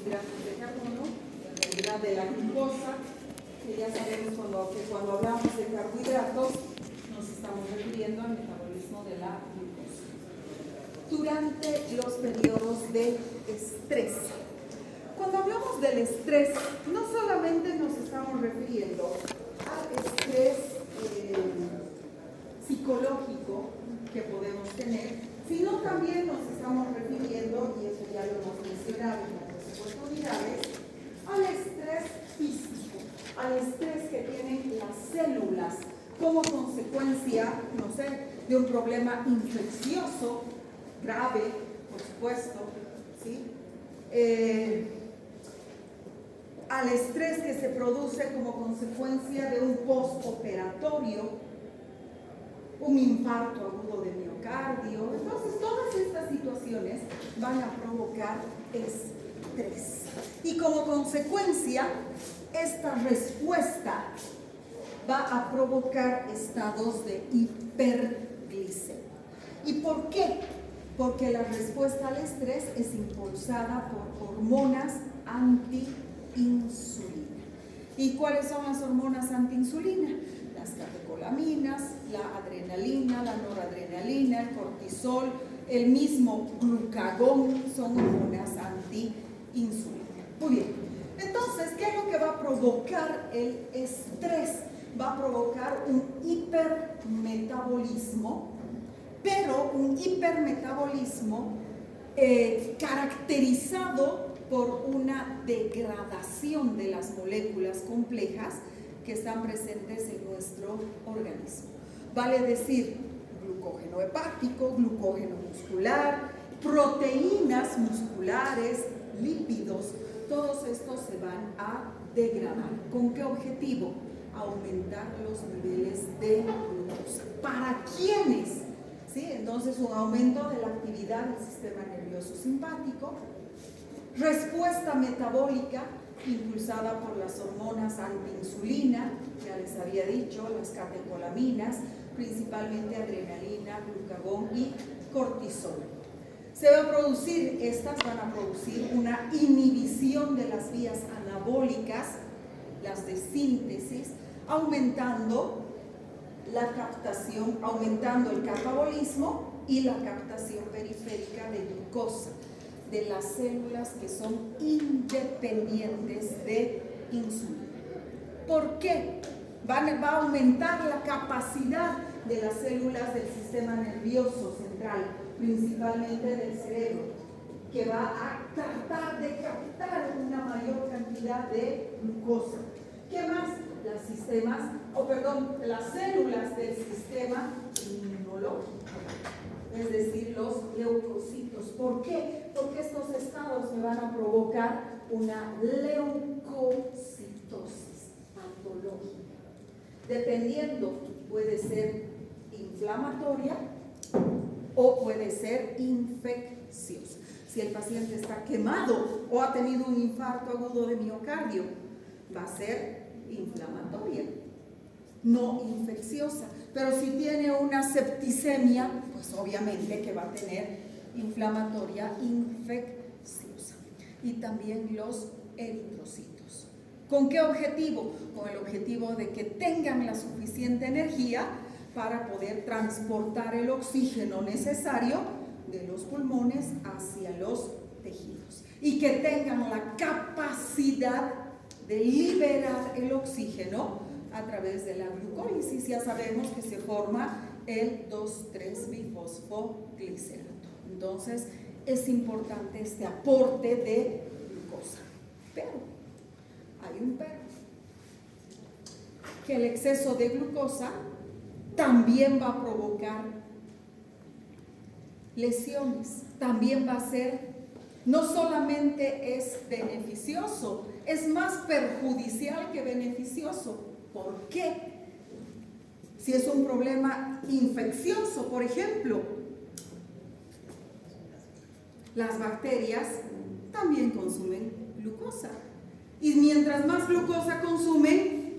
hidratos de carbono, en realidad de la glucosa, que ya sabemos que cuando hablamos de carbohidratos nos estamos refiriendo al metabolismo de la glucosa. Durante los periodos de estrés. Cuando hablamos del estrés, no solamente nos estamos refiriendo al estrés psicológico que podemos tener, sino también nos estamos refiriendo, y eso ya lo hemos mencionado en otras oportunidades, al estrés físico, al estrés que tienen las células como consecuencia, no sé, de un problema infeccioso grave, por supuesto, ¿sí? Al estrés que se produce como consecuencia de un postoperatorio, un infarto agudo de miocardio. Entonces, todas estas situaciones van a provocar estrés. Y como consecuencia, esta respuesta va a provocar estados de hiperglicemia. ¿Y por qué? Porque la respuesta al estrés es impulsada por hormonas antiinsulina. ¿Y cuáles son las hormonas antiinsulina? Las catecolaminas, la adrenalina, la noradrenalina, el cortisol, el mismo glucagón son hormonas antiinsulina. Muy bien, entonces, ¿qué es lo que va a provocar el estrés? Va a provocar un hipermetabolismo, pero un hipermetabolismo caracterizado por una degradación de las moléculas complejas que están presentes en nuestro organismo. Vale decir, glucógeno hepático, glucógeno muscular, proteínas musculares, lípidos, todos estos se van a degradar. ¿Con qué objetivo? Aumentar los niveles de glucosa. ¿Para quiénes? ¿Sí? Entonces, un aumento de la actividad del sistema nervioso simpático, respuesta metabólica impulsada por las hormonas antiinsulina, ya les había dicho, las catecolaminas, principalmente adrenalina, glucagón y cortisol. Estas van a producir una inhibición de las vías anabólicas, las de síntesis, aumentando la captación, aumentando el catabolismo y la captación periférica de glucosa de las células que son independientes de insulina. ¿Por qué? Va a aumentar la capacidad de las células del sistema nervioso central, principalmente del cerebro, que va a tratar de captar una mayor cantidad de glucosa. ¿Qué más? Las células del sistema inmunológico, es decir, los leucocitos. ¿Por qué? Porque estos estados me van a provocar una leucocitosis patológica. Dependiendo, puede ser inflamatoria o puede ser infecciosa. Si el paciente está quemado o ha tenido un infarto agudo de miocardio, va a ser inflamatoria, no infecciosa. Pero si tiene una septicemia, pues obviamente que va a tener inflamatoria infecciosa. Y también los eritrocitos. ¿Con qué objetivo? Con el objetivo de que tengan la suficiente energía para poder transportar el oxígeno necesario de los pulmones hacia los tejidos. Y que tengan la capacidad de liberar el oxígeno a través de la glucólisis. Ya sabemos que se forma el 2,3-bifosfoglicerato. Entonces, es importante este aporte de glucosa. Pero, hay un pero, que el exceso de glucosa también va a provocar lesiones. También va a ser, no solamente es beneficioso, es más perjudicial que beneficioso. ¿Por qué? Si es un problema infeccioso, por ejemplo, las bacterias también consumen glucosa. Y mientras más glucosa consumen,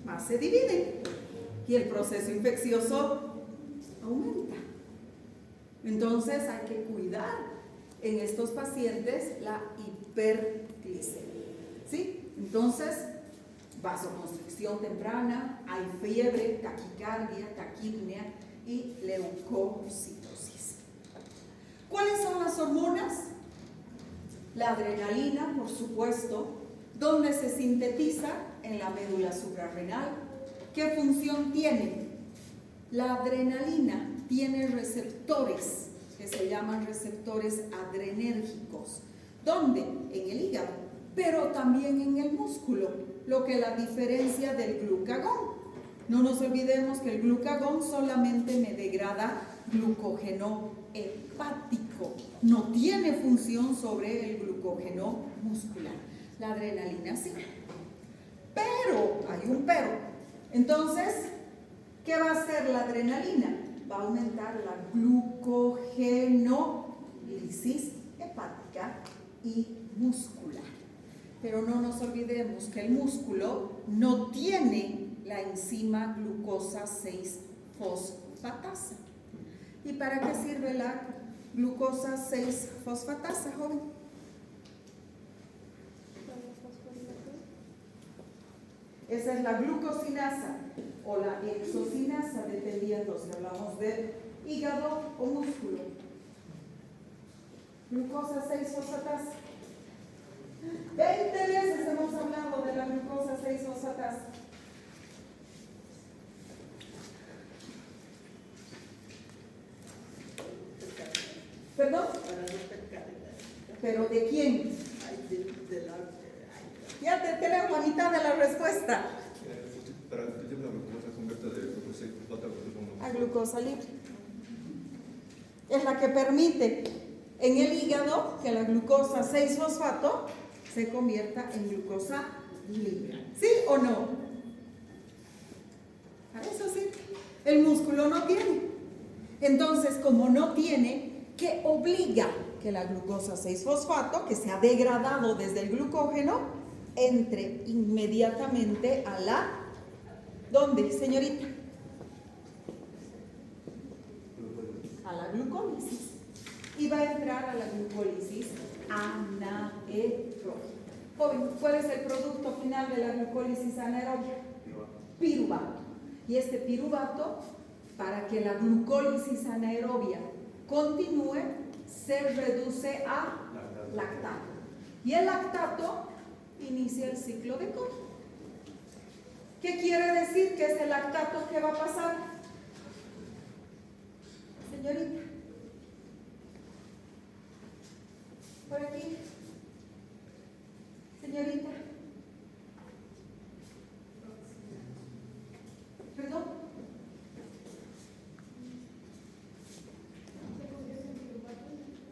más se dividen. Y el proceso infeccioso aumenta. Entonces hay que cuidar en estos pacientes la hiperglicemia. ¿Sí? Entonces, vasoconstricción temprana, hay fiebre, taquicardia, taquipnea y leucocitosis. ¿Cuáles son las hormonas? La adrenalina, por supuesto, donde se sintetiza en la médula suprarrenal. ¿Qué función tiene? La adrenalina tiene receptores que se llaman receptores adrenérgicos. ¿Dónde? En el hígado, pero también en el músculo, lo que la diferencia del glucagón. No nos olvidemos que el glucagón solamente me degrada glucógeno hepático, no tiene función sobre el glucógeno muscular. La adrenalina sí. Pero, hay un pero. Entonces, ¿qué va a hacer la adrenalina? Va a aumentar la glucogenólisis hepática y muscular. Pero no nos olvidemos que el músculo no tiene la enzima glucosa 6-fosfatasa. ¿Y para qué sirve la glucosa 6-fosfatasa, joven? Esa es la glucosinasa o la exocinasa, dependiendo si hablamos de hígado o músculo. Glucosa 6-fosfatasa. 20 veces hemos hablado de la glucosa 6-fosfatasa. ¿Perdón? ¿Pero de quién? Ya tenemos la mitad de la respuesta. Para el tipo de glucosa convierte de glucosa 6-fosfato a glucosa libre. Es la que permite en el hígado que la glucosa 6-fosfato se convierta en glucosa libre. ¿Sí o no? A eso sí. El músculo no tiene. Entonces, como no tiene, ¿qué obliga? Que la glucosa 6-fosfato, que se ha degradado desde el glucógeno, entre inmediatamente a la... ¿Dónde, señorita? A la glucólisis. Y va a entrar a la glucólisis anaeróbica. Joven, ¿cuál es el producto final de la glucólisis anaeróbica? Piruvato. Y este piruvato, para que la glucólisis anaerobia continúe, se reduce a lactato. Y el lactato inicia el ciclo de Cori. ¿Qué quiere decir? Que es el lactato que va a pasar. Señorita. Por aquí. Señorita. ¿Perdón?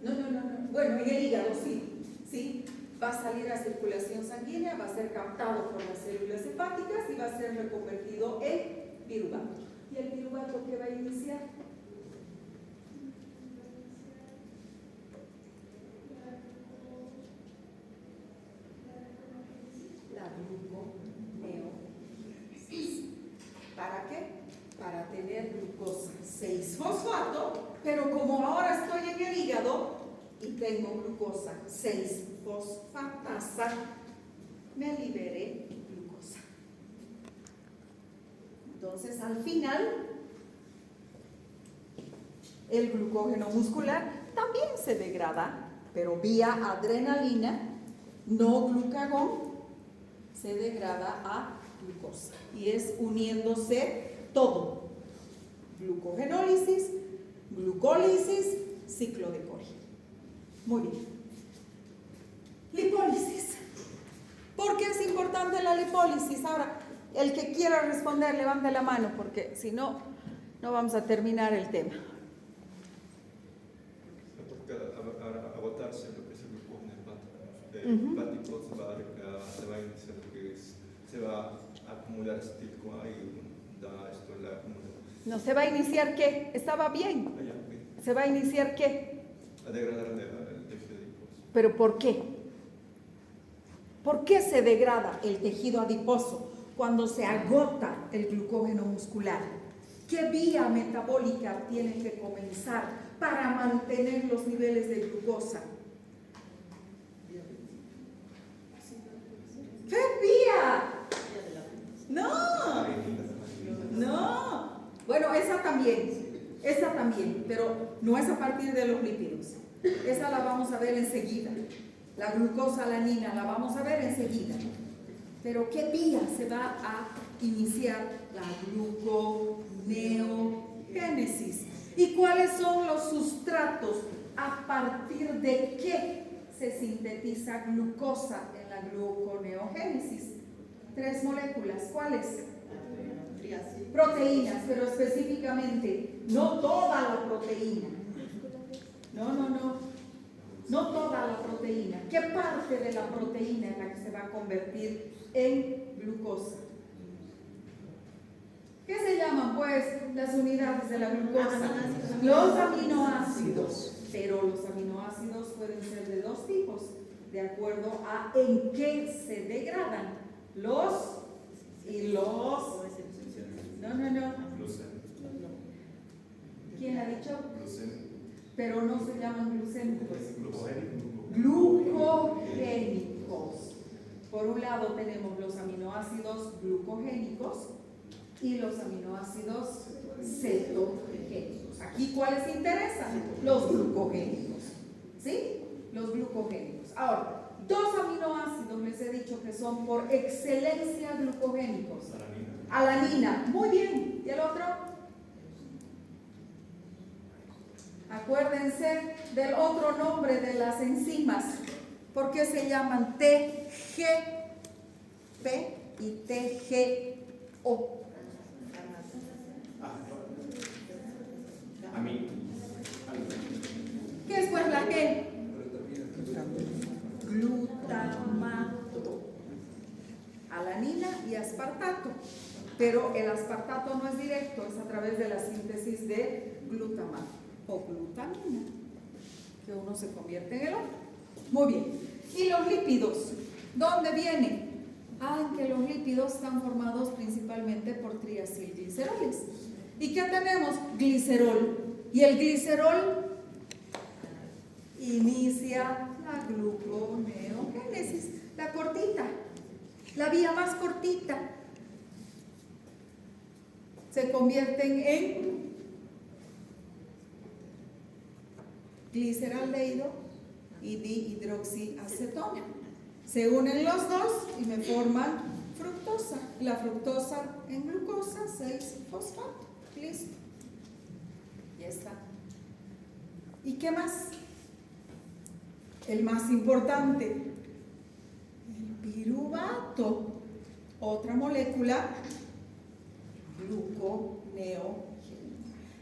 No. Bueno, en el hígado sí. Va a salir a circulación sanguínea, va a ser captado por las células hepáticas y va a ser reconvertido en piruvato. ¿Y el piruvato qué va a iniciar? La gluconeólisis. ¿Para qué? Para tener glucosa 6-fosfato, pero como ahora estoy en el hígado y tengo glucosa 6-fosfatasa, me liberé glucosa. Entonces, al final, el glucógeno muscular también se degrada, pero vía adrenalina, no glucagón, se degrada a glucosa. Y es uniéndose todo. Glucogenólisis, glucólisis, ciclo de Cori. Muy bien. Lipólisis. ¿Por qué es importante la lipólisis? Ahora, el que quiera responder, levante la mano, porque si no, no vamos a terminar el tema. Porque al agotarse lo que es el glucógeno hepático, se va a iniciar lo que es, se va a acumular acetílico y da esto en la acumulación. No, ¿se va a iniciar qué? Estaba bien. ¿Se va a iniciar qué? A degradar el tejido adiposo. ¿Pero por qué? ¿Por qué se degrada el tejido adiposo cuando se agota el glucógeno muscular? ¿Qué vía metabólica tiene que comenzar para mantener los niveles de glucosa? también, pero no es a partir de los lípidos. Esa la vamos a ver enseguida. La glucosalanina la vamos a ver enseguida. Pero ¿qué vía se va a iniciar la gluconeogénesis? ¿Y cuáles son los sustratos a partir de qué se sintetiza glucosa en la gluconeogénesis? 3 moléculas. ¿Cuáles? Proteínas, pero específicamente no toda la proteína. No toda la proteína. ¿Qué parte de la proteína es la que se va a convertir en glucosa? ¿Qué se llaman pues las unidades de la glucosa? Los aminoácidos. Pero los aminoácidos pueden ser de 2 tipos, de acuerdo a en qué se degradan. Los y los. No. ¿Quién ha dicho? Pero no se llaman glucémicos. Glucogénicos. Por un lado tenemos los aminoácidos glucogénicos y los aminoácidos cetogénicos. Aquí, ¿cuáles interesan? Los glucogénicos. ¿Sí? Los glucogénicos. Ahora, 2 aminoácidos les he dicho que son por excelencia glucogénicos. Alanina. Muy bien. ¿Y el otro? Acuérdense del otro nombre de las enzimas. ¿Por qué se llaman TGP y TGO? ¿Qué es pues la G? Glutamato. Alanina y aspartato. Pero el aspartato no es directo, es a través de la síntesis de glutamato o glutamina, que uno se convierte en el otro. Muy bien. ¿Y los lípidos? ¿Dónde vienen? Que los lípidos están formados principalmente por triacilgliceroles. ¿Y qué tenemos? Glicerol. Y el glicerol inicia la gluconeogénesis, la cortita, la vía más cortita. Se convierten en gliceraldehído y dihidroxiacetona. Se unen los dos y me forman fructosa. La fructosa en glucosa, 6-fosfato. Listo. Ya está. ¿Y qué más? El más importante, el piruvato. Otra molécula gluconeogénica,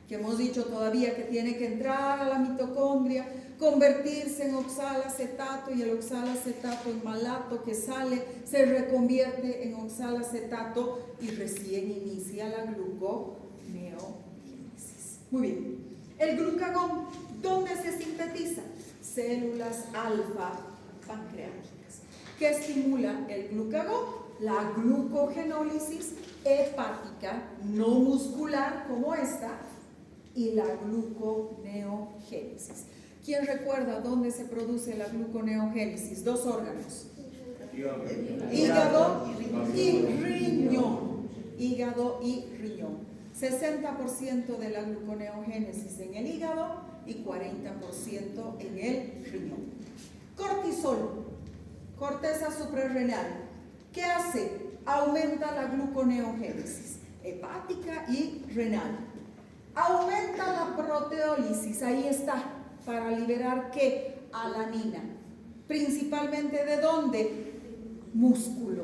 que hemos dicho todavía que tiene que entrar a la mitocondria, convertirse en oxalacetato, y el oxalacetato en malato que sale se reconvierte en oxalacetato y recién inicia la gluconeogénesis. Muy bien. El glucagón, ¿dónde se sintetiza? Células alfa pancreáticas. ¿Qué estimula el glucagón? La glucogenólisis hepática, no muscular como esta, y la gluconeogénesis. ¿Quién recuerda dónde se produce la gluconeogénesis? 2 órganos. Hígado y riñón. Hígado y riñón. 60% de la gluconeogénesis en el hígado y 40% en el riñón. Cortisol, corteza suprarrenal. ¿Qué hace? Aumenta la gluconeogénesis hepática y renal. Aumenta la proteólisis, ahí está, para liberar ¿qué? Alanina. Principalmente ¿de dónde? Músculo.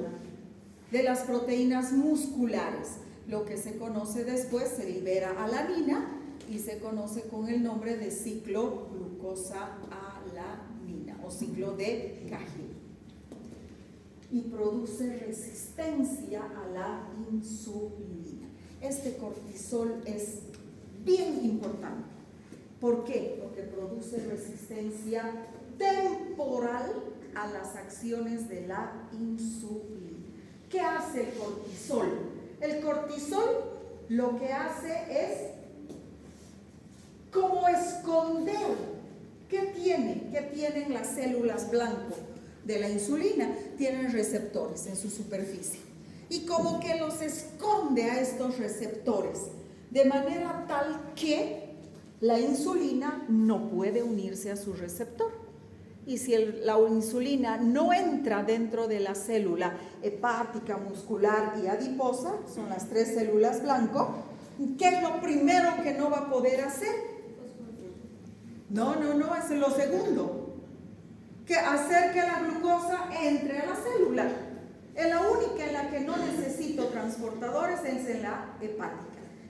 De las proteínas musculares. Lo que se conoce después se libera alanina y se conoce con el nombre de ciclo glucosa-alanina o ciclo de Cahill. Y produce resistencia a la insulina. Este cortisol es bien importante. ¿Por qué? Porque produce resistencia temporal a las acciones de la insulina. ¿Qué hace el cortisol? El cortisol lo que hace es como esconder. ¿Qué tiene? ¿Qué tienen las células blanco de la insulina? Tienen receptores en su superficie. Y como que los esconde a estos receptores. de manera tal que la insulina no puede unirse a su receptor. Y si la insulina no entra dentro de la célula hepática, muscular y adiposa, son las 3 células blanco, ¿qué es lo primero que no va a poder hacer? No, es lo segundo. Que hacer que la glucosa entre a la célula. Es la única en la que no necesito transportadores, es en la hepática.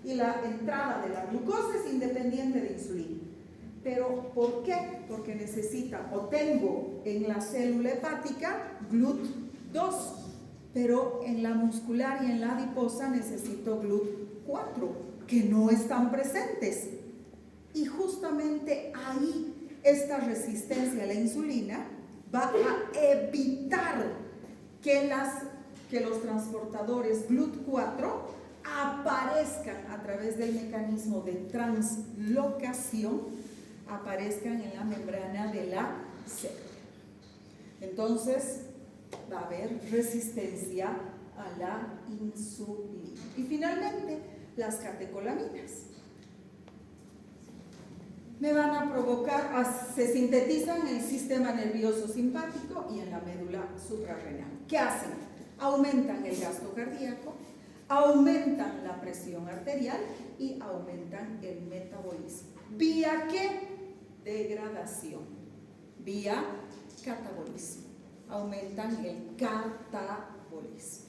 Y la entrada de la glucosa es independiente de insulina. ¿Pero por qué? Porque necesita, o tengo en la célula hepática GLUT2, pero en la muscular y en la adiposa necesito GLUT4, que no están presentes. Y justamente ahí esta resistencia a la insulina va a evitar que los transportadores GLUT4 aparezcan a través del mecanismo de translocación, aparezcan en la membrana de la célula. Entonces va a haber resistencia a la insulina. Y finalmente, las catecolaminas me van a provocar, se sintetizan en el sistema nervioso simpático y en la médula suprarrenal. ¿Qué hacen? Aumentan el gasto cardíaco, aumentan la presión arterial y aumentan el metabolismo. ¿Vía qué? Degradación. Vía catabolismo. Aumentan el catabolismo.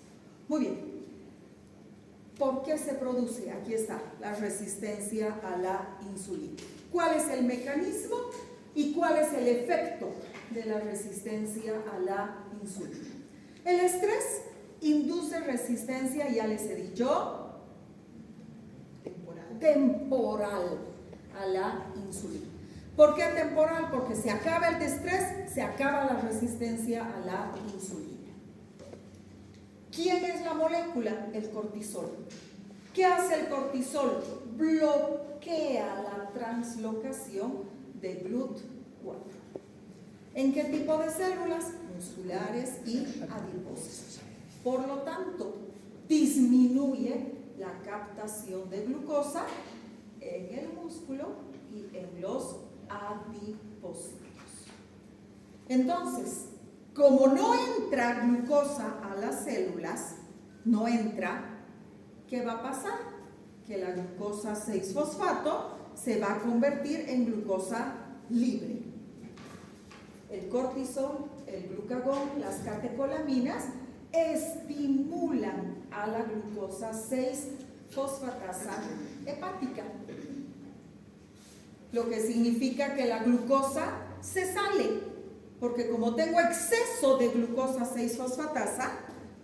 Muy bien. ¿Por qué se produce? Aquí está, la resistencia a la insulina. ¿Cuál es el mecanismo y cuál es el efecto de la resistencia a la insulina? El estrés induce resistencia, ya les he dicho, temporal a la insulina. ¿Por qué temporal? Porque se acaba el estrés, se acaba la resistencia a la insulina. ¿Quién es la molécula? El cortisol. ¿Qué hace el cortisol? Bloquea la translocación de GLUT4. ¿En qué tipo de células? Musculares y adiposas. Por lo tanto, disminuye la captación de glucosa en el músculo y en los adipocitos. Entonces, como no entra glucosa a las células, no entra, ¿qué va a pasar? Que la glucosa 6-fosfato se va a convertir en glucosa libre. El cortisol, el glucagón, las catecolaminas estimulan a la glucosa 6-fosfatasa hepática, lo que significa que la glucosa se sale, porque como tengo exceso de glucosa 6-fosfatasa,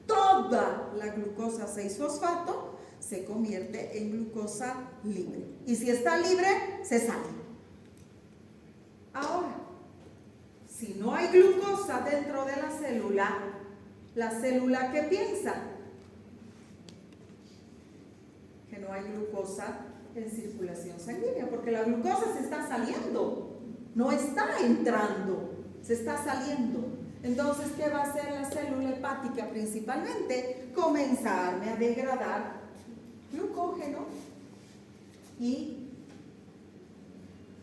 toda la glucosa 6-fosfato se convierte en glucosa libre. Y si está libre, se sale. Ahora, si no hay glucosa dentro de la célula ¿qué piensa? Que no hay glucosa en circulación sanguínea, porque la glucosa se está saliendo, no está entrando, se está saliendo. Entonces, ¿qué va a hacer la célula hepática principalmente? Comenzarme a degradar glucógeno y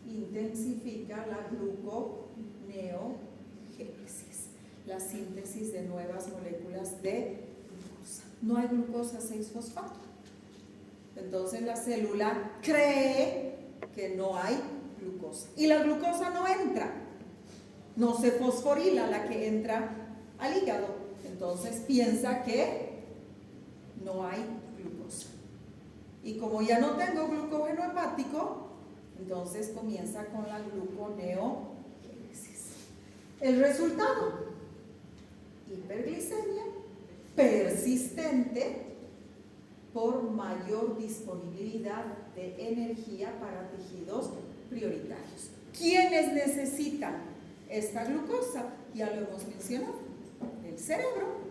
intensifica la gluconeogénesis, la síntesis de nuevas moléculas de glucosa. No hay glucosa 6-fosfato. Entonces la célula cree que no hay glucosa y la glucosa no entra, no se fosforila la que entra al hígado, entonces piensa que no hay glucosa. Y como ya no tengo glucógeno hepático, entonces comienza con la gluconeogénesis. El resultado, hiperglicemia persistente por mayor disponibilidad de energía para tejidos prioritarios. ¿Quiénes necesitan esta glucosa? Ya lo hemos mencionado. El cerebro,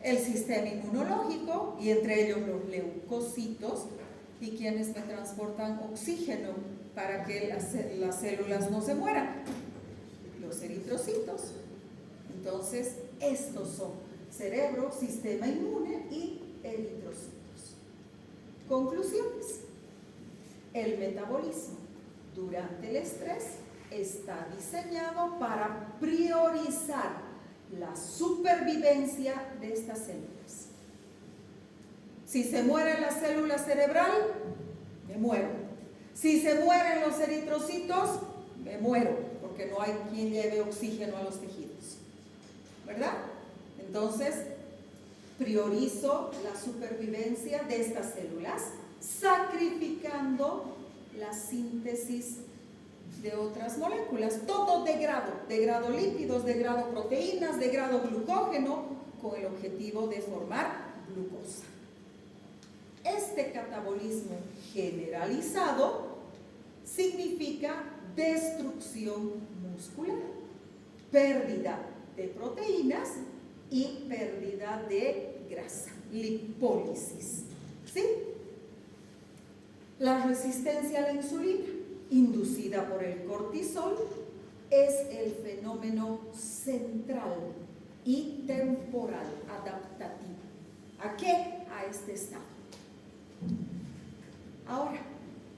el sistema inmunológico y entre ellos los leucocitos, y quienes me transportan oxígeno para que las células no se mueran, los eritrocitos. Entonces, estos son cerebro, sistema inmune y eritrocitos. Conclusiones. El metabolismo durante el estrés está diseñado para priorizar la supervivencia de estas células. Si se muere la célula cerebral, me muero. Si se mueren los eritrocitos, me muero, porque no hay quien lleve oxígeno a los tejidos, ¿verdad? Entonces, priorizo la supervivencia de estas células, sacrificando la síntesis de otras moléculas, todo degrado lípidos, degrado proteínas, degrado glucógeno, con el objetivo de formar glucosa. Este catabolismo generalizado significa destrucción muscular, pérdida de proteínas y pérdida de grasa, lipólisis, ¿sí? La resistencia a la insulina, inducida por el cortisol, es el fenómeno central y temporal adaptativo. ¿A qué? A este estado. Ahora,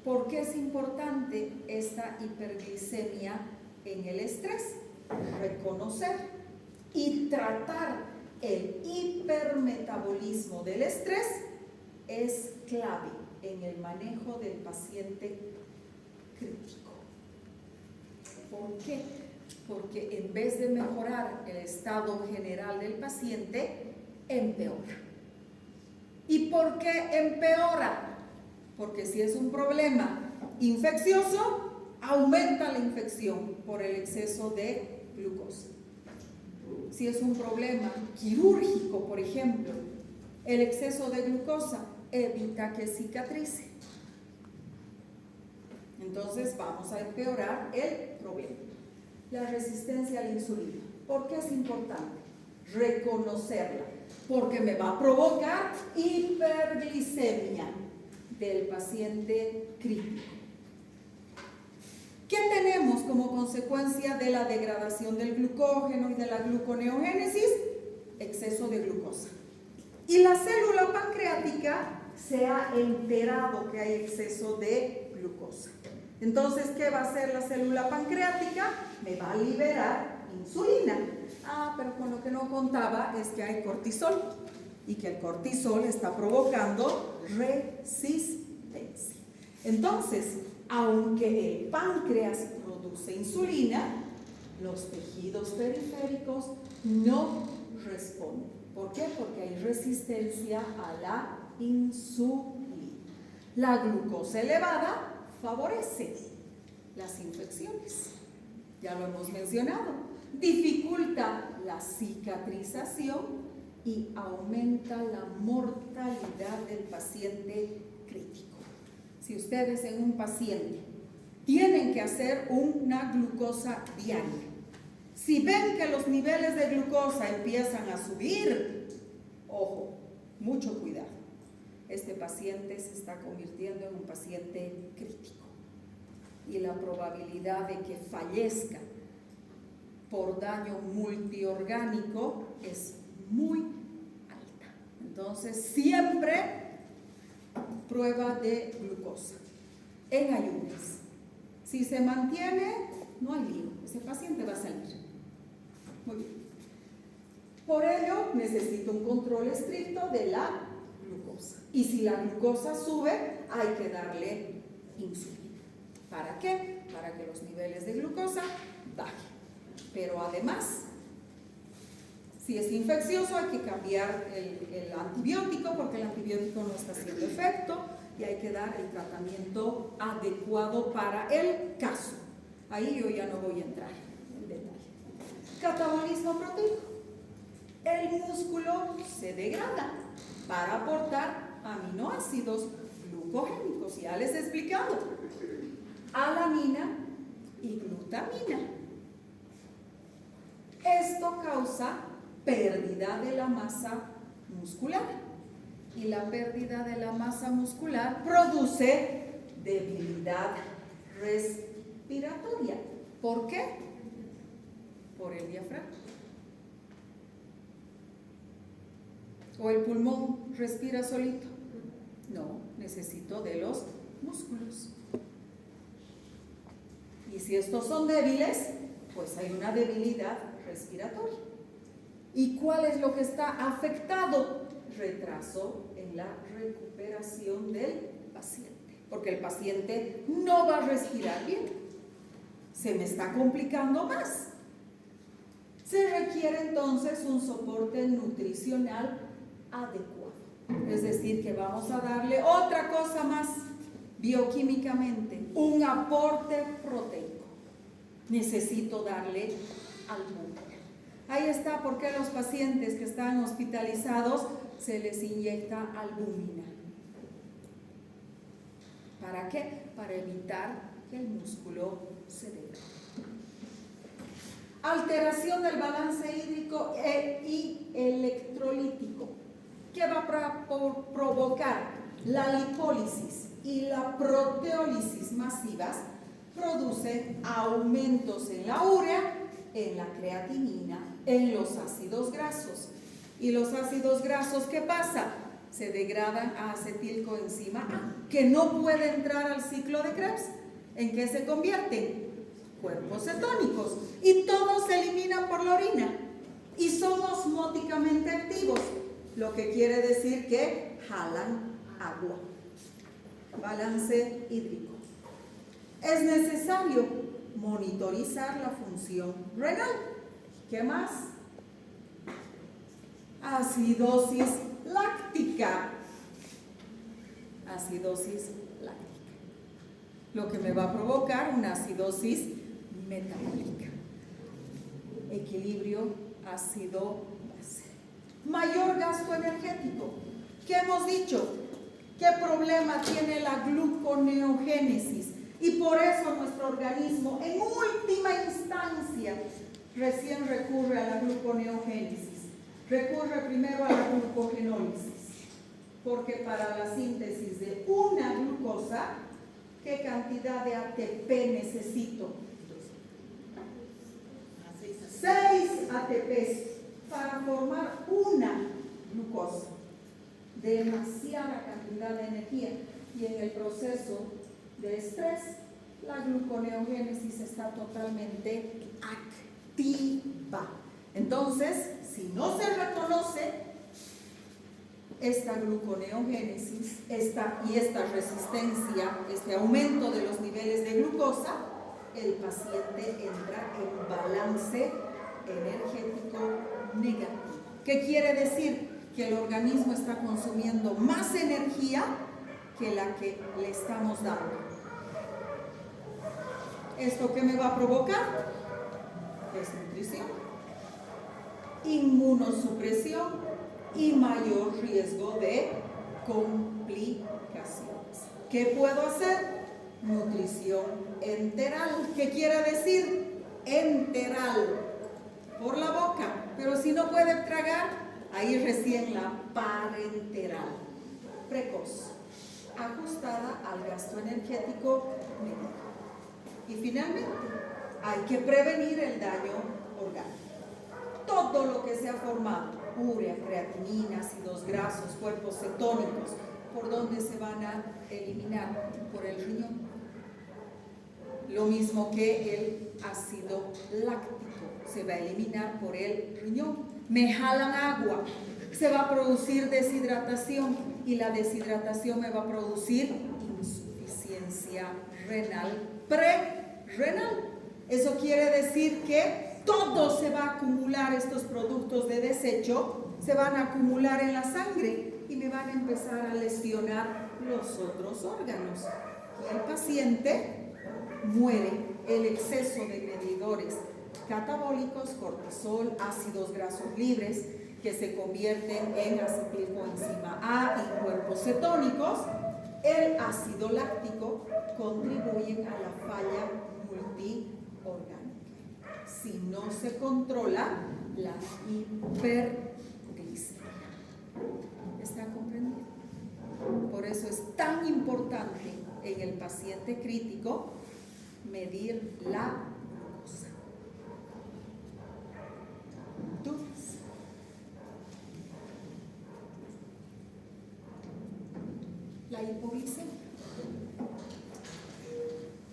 ¿por qué es importante esta hiperglicemia en el estrés? Reconocer y tratar el hipermetabolismo del estrés es clave en el manejo del paciente crítico. ¿Por qué? Porque en vez de mejorar el estado general del paciente, empeora. ¿Y por qué empeora? Porque si es un problema infeccioso, aumenta la infección por el exceso de glucosa. Si es un problema quirúrgico, por ejemplo, el exceso de glucosa evita que cicatrice. Entonces vamos a empeorar el problema. La resistencia a la insulina. ¿Por qué es importante? Reconocerla. Porque me va a provocar hiperglicemia del paciente crítico. ¿Qué tenemos como consecuencia de la degradación del glucógeno y de la gluconeogénesis? Exceso de glucosa. Y la célula pancreática se ha enterado que hay exceso de glucosa. Entonces, ¿qué va a hacer la célula pancreática? Me va a liberar insulina. Pero con lo que no contaba es que hay cortisol y que el cortisol está provocando resistencia. Entonces, aunque el páncreas produce insulina, los tejidos periféricos no responden. ¿Por qué? Porque hay resistencia a la insulina. La glucosa elevada favorece las infecciones, ya lo hemos mencionado, dificulta la cicatrización y aumenta la mortalidad del paciente crítico. Si ustedes en un paciente tienen que hacer una glucosa diaria, si ven que los niveles de glucosa empiezan a subir, ojo, mucho cuidado. Este paciente se está convirtiendo en un paciente crítico y la probabilidad de que fallezca por daño multiorgánico es muy alta. Entonces, siempre prueba de glucosa en ayunas. Si se mantiene, no hay lío, ese paciente va a salir. Muy bien. Por ello, necesito un control estricto de la glucosa. Y si la glucosa sube, hay que darle insulina. ¿Para qué? Para que los niveles de glucosa bajen. Pero además, si es infeccioso, hay que cambiar el antibiótico porque el antibiótico no está haciendo efecto y hay que dar el tratamiento adecuado para el caso. Ahí yo ya no voy a entrar en detalle. Catabolismo proteico. El músculo se degrada para aportar aminoácidos glucogénicos, ya les he explicado, alanina y glutamina. Esto causa pérdida de la masa muscular y la pérdida de la masa muscular produce debilidad respiratoria. ¿Por qué? Por el diafragma. ¿O el pulmón respira solito? No, necesito de los músculos. Y si estos son débiles, pues hay una debilidad respiratoria. ¿Y cuál es lo que está afectado? Retraso en la recuperación del paciente, porque el paciente no va a respirar bien. Se me está complicando más. Se requiere entonces un soporte nutricional adecuado. Es decir, que vamos a darle otra cosa más bioquímicamente, un aporte proteico. Necesito darle albúmina. Ahí está por qué los pacientes que están hospitalizados se les inyecta albúmina. ¿Para qué? Para evitar que el músculo se degrade. Alteración del balance hídrico y electrolítico. ¿Qué va a provocar? La lipólisis y la proteólisis masivas producen aumentos en la urea, en la creatinina, en los ácidos grasos. ¿Y los ácidos grasos qué pasa? Se degradan a acetilcoenzima A, que no puede entrar al ciclo de Krebs. ¿En qué se convierten? Cuerpos cetónicos. Y todos se eliminan por la orina. Y son osmóticamente activos, lo que quiere decir que jalan agua. Balance hídrico. Es necesario monitorizar la función renal. ¿Qué más? Acidosis láctica. Acidosis láctica. Lo que me va a provocar una acidosis metabólica. Equilibrio ácido-base. Mayor gasto energético. ¿Qué hemos dicho? ¿Qué problema tiene la gluconeogénesis? Y por eso nuestro organismo, en última instancia, recién recurre a la gluconeogénesis. Recurre primero a la glucogenólisis, porque para la síntesis de una glucosa, ¿qué cantidad de ATP necesito? 6 ATPs para formar una glucosa. Demasiada cantidad de energía. Y en el proceso de estrés, la gluconeogénesis está totalmente activa. Entonces, si no se reconoce esta gluconeogénesis y esta resistencia, este aumento de los niveles de glucosa, el paciente entra en balance energético negativo. ¿Qué quiere decir? Que el organismo está consumiendo más energía que la que le estamos dando. ¿Esto qué me va a provocar? Desnutrición, inmunosupresión y mayor riesgo de complicaciones. ¿Qué puedo hacer? Nutrición enteral. ¿Qué quiere decir? Enteral. Por la boca. Pero si no puede tragar, ahí recién la parenteral. Precoz. Ajustada al gasto energético medido. Y finalmente, hay que prevenir el daño orgánico. Todo lo que se ha formado, urea, creatinina, ácidos grasos, cuerpos cetónicos, ¿por dónde se van a eliminar? Por el riñón. Lo mismo que el ácido láctico se va a eliminar por el riñón. Me jalan agua, se va a producir deshidratación y la deshidratación me va a producir insuficiencia renal prerrenal. Eso quiere decir que todo se va a acumular, estos productos de desecho se van a acumular en la sangre y me van a empezar a lesionar los otros órganos. Y el paciente muere. El exceso de medidores catabólicos, cortisol, ácidos grasos libres, que se convierten en acetilcoenzima A y cuerpos cetónicos, el ácido láctico, contribuyen a la falla multiorgánica. Si no se controla la hiperglicemia. ¿Está comprendido? Por eso es tan importante en el paciente crítico medir la glucosa. ¿Dudas? La la hipoglicemia.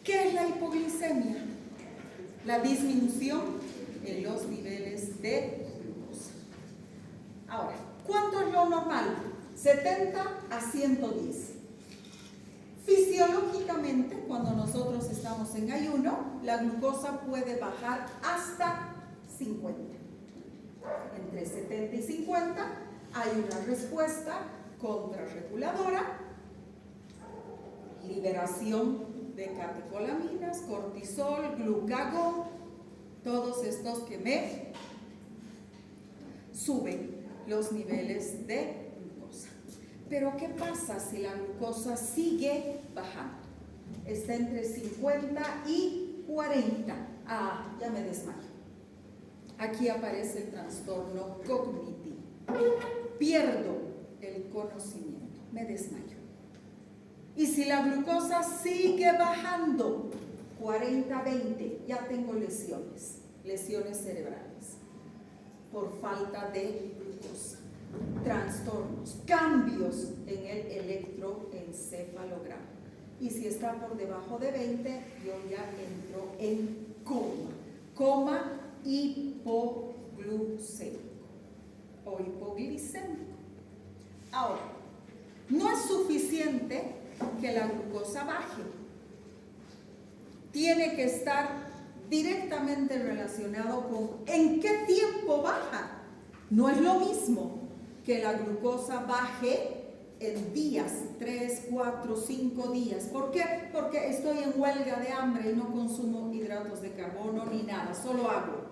¿Qué es la hipoglicemia? La disminución en los niveles de glucosa. Ahora, ¿cuánto es lo normal? 70 a 110. Fisiológicamente, cuando nosotros estamos en ayuno, la glucosa puede bajar hasta 50. Entre 70 y 50 hay una respuesta contrarreguladora, liberación de catecolaminas, cortisol, glucagón, todos estos que me suben los niveles de glucosa. Pero ¿qué pasa si la glucosa sigue bajando? Está entre 50 y 40. Ah, ya me desmayo. Aquí aparece el trastorno cognitivo. Pierdo el conocimiento, me desmayo. Y si la glucosa sigue bajando, 40-20, ya tengo lesiones cerebrales por falta de glucosa, trastornos, cambios en el electroencefalograma. Y si está por debajo de 20, yo ya entro en coma hipoglucémico o hipoglicémico. Ahora, no es suficiente que la glucosa baje. Tiene que estar directamente relacionado con en qué tiempo baja. No es lo mismo que la glucosa baje en días, 3, 4, 5 días. ¿Por qué? Porque estoy en huelga de hambre y no consumo hidratos de carbono ni nada, solo agua.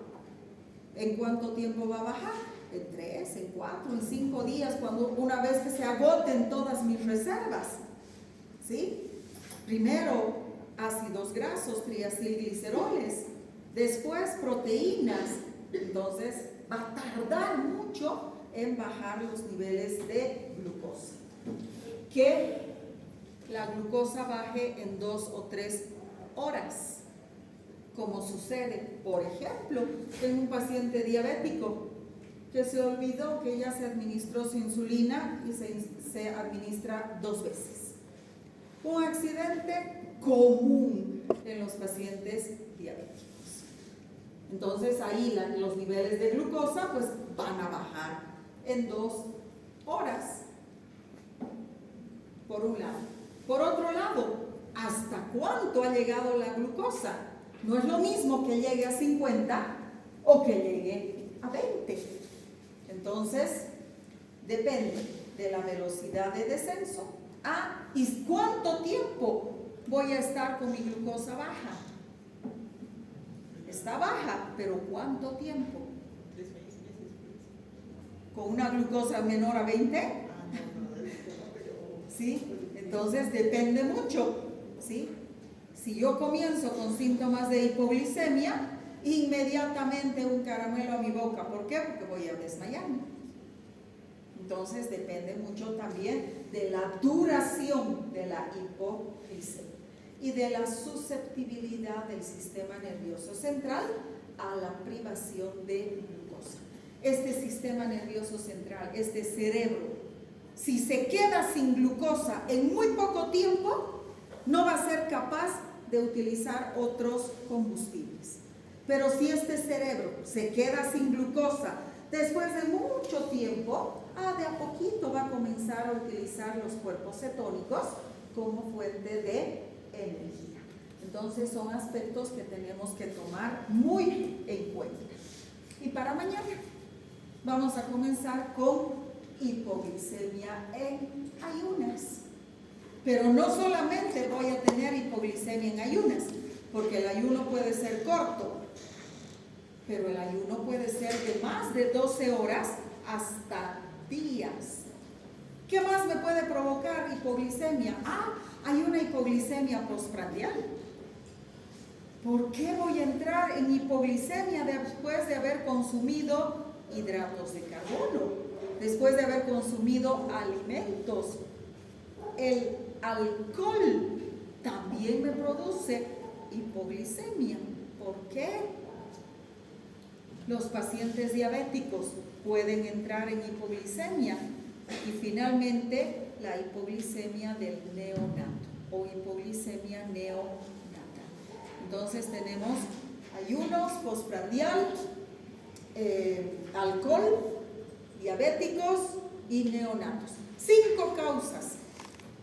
¿En cuánto tiempo va a bajar? En 3, en 4, en 5 días, cuando una vez que se agoten todas mis reservas. ¿Sí? Primero ácidos grasos, triacilgliceroles, después proteínas. Entonces va a tardar mucho en bajar los niveles de glucosa. Que la glucosa baje en 2 o 3 horas, como sucede, por ejemplo, en un paciente diabético que se olvidó que ya se administró su insulina y se administra 2 veces. Un accidente común en los pacientes diabéticos. Entonces ahí los niveles de glucosa pues van a bajar en 2 horas, por un lado. Por otro lado, ¿hasta cuánto ha llegado la glucosa? No es lo mismo que llegue a 50 o que llegue a 20. Entonces, depende de la velocidad de descenso. ¿Y cuánto tiempo voy a estar con mi glucosa baja? Está baja, pero ¿cuánto tiempo? 3 meses. ¿Con una glucosa menor a 20? ¿Sí? Entonces depende mucho, ¿sí? Si yo comienzo con síntomas de hipoglicemia, inmediatamente un caramelo a mi boca. ¿Por qué? Porque voy a desmayarme. Entonces depende mucho también de la duración de la hipoglicemia y de la susceptibilidad del sistema nervioso central a la privación de glucosa. Este sistema nervioso central, este cerebro, si se queda sin glucosa en muy poco tiempo, no va a ser capaz de utilizar otros combustibles. Pero si este cerebro se queda sin glucosa después de mucho tiempo, de a poquito va a comenzar a utilizar los cuerpos cetónicos como fuente de energía. Entonces son aspectos que tenemos que tomar muy en cuenta. Y para mañana vamos a comenzar con hipoglicemia en ayunas. Pero no solamente voy a tener hipoglicemia en ayunas, porque el ayuno puede ser corto, pero el ayuno puede ser de más de 12 horas hasta días. ¿Qué más me puede provocar hipoglicemia? Hay una hipoglicemia postprandial. ¿Por qué voy a entrar en hipoglicemia después de haber consumido hidratos de carbono? Después de haber consumido alimentos. El alcohol también me produce hipoglicemia. ¿Por qué? Los pacientes diabéticos pueden entrar en hipoglicemia y finalmente la hipoglicemia del neonato o hipoglicemia neonatal. Entonces tenemos ayunos, postprandial, alcohol, diabéticos y neonatos. 5 causas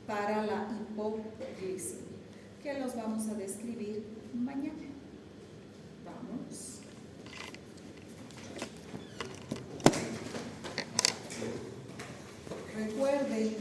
para la hipoglicemia que los vamos a describir mañana.